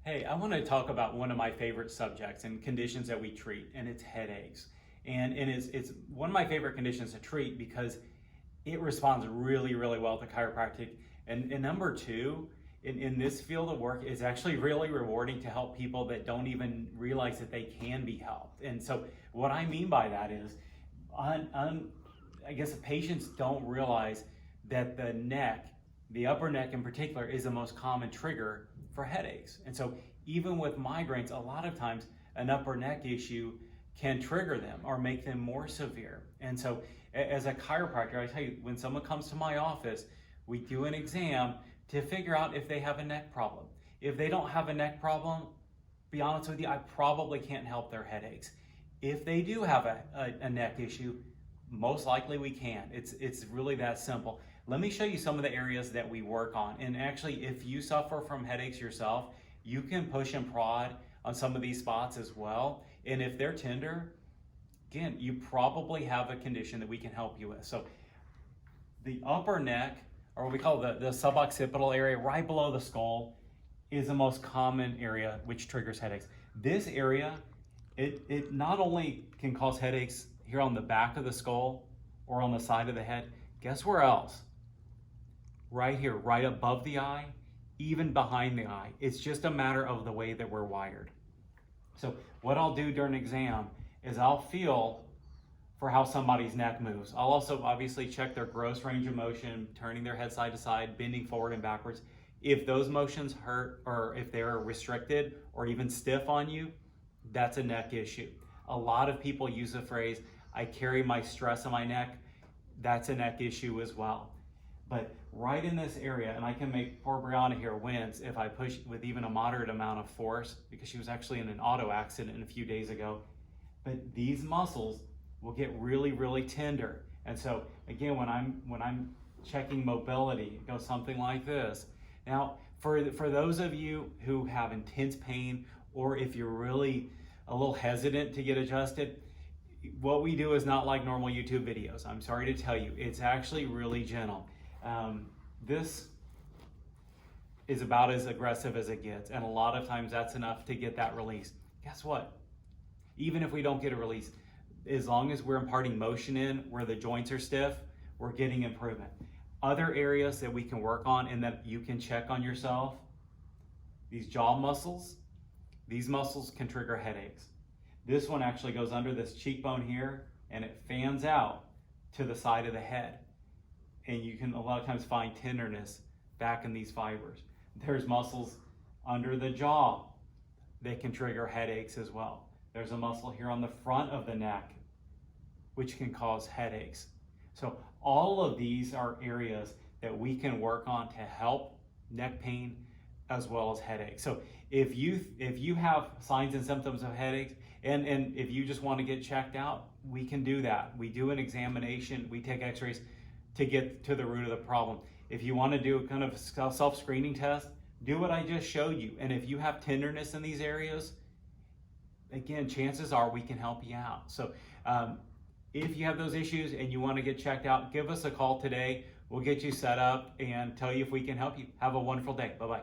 Hey, I want to talk about one of my favorite subjects and conditions that we treat, and it's headaches. And it's one of my favorite conditions to treat because it responds really, really well to chiropractic. And number two, in this field of work, is actually really rewarding to help people that don't even realize that they can be helped. And so what I mean by that is, I guess patients don't realize that the upper neck in particular, is the most common trigger for headaches. And so even with migraines, a lot of times an upper neck issue can trigger them or make them more severe. And so as a chiropractor, I tell you, when someone comes to my office, we do an exam to figure out if they have a neck problem. If they don't have a neck problem, be honest with you, I probably can't help their headaches. If they do have a neck issue, most likely we can. It's really that simple. Let me show you some of the areas that we work on. And actually, if you suffer from headaches yourself, you can push and prod on some of these spots as well. And if they're tender, again, you probably have a condition that we can help you with. So the upper neck, or what we call the suboccipital area right below the skull, is the most common area which triggers headaches. This area, it not only can cause headaches here on the back of the skull or on the side of the head, guess where else? Right here, right above the eye, even behind the eye. It's just a matter of the way that we're wired. So what I'll do during an exam is I'll feel for how somebody's neck moves. I'll also obviously check their gross range of motion, turning their head side to side, bending forward and backwards. If those motions hurt, or if they're restricted or even stiff on you, that's a neck issue. A lot of people use the phrase, I carry my stress on my neck. That's a neck issue as well. But right in this area, and I can make poor Brianna here wince if I push with even a moderate amount of force, because she was actually in an auto accident a few days ago. But these muscles will get really, really tender. And so again, when I'm checking mobility, it goes something like this. Now, for those of you who have intense pain, or if you're really a little hesitant to get adjusted, what we do is not like normal YouTube videos. I'm sorry to tell you, it's actually really gentle. This is about as aggressive as it gets, and a lot of times that's enough to get that release. Guess what? Even if we don't get a release, as long as we're imparting motion in where the joints are stiff, we're getting improvement. Other areas that we can work on and that you can check on yourself, these jaw muscles, these muscles can trigger headaches. This one actually goes under this cheekbone here, and it fans out to the side of the head. And you can a lot of times find tenderness back in these fibers. There's muscles under the jaw that can trigger headaches as well. There's a muscle here on the front of the neck which can cause headaches. So all of these are areas that we can work on to help neck pain as well as headaches. So if you have signs and symptoms of headaches, and if you just want to get checked out, we can do that. We do an examination, we take x-rays to get to the root of the problem. If you want to do a kind of self-screening test, do what I just showed you. And if you have tenderness in these areas, again, chances are we can help you out. So if you have those issues and you want to get checked out, give us a call today. We'll get you set up and tell you if we can help you. Have a wonderful day. Bye-bye.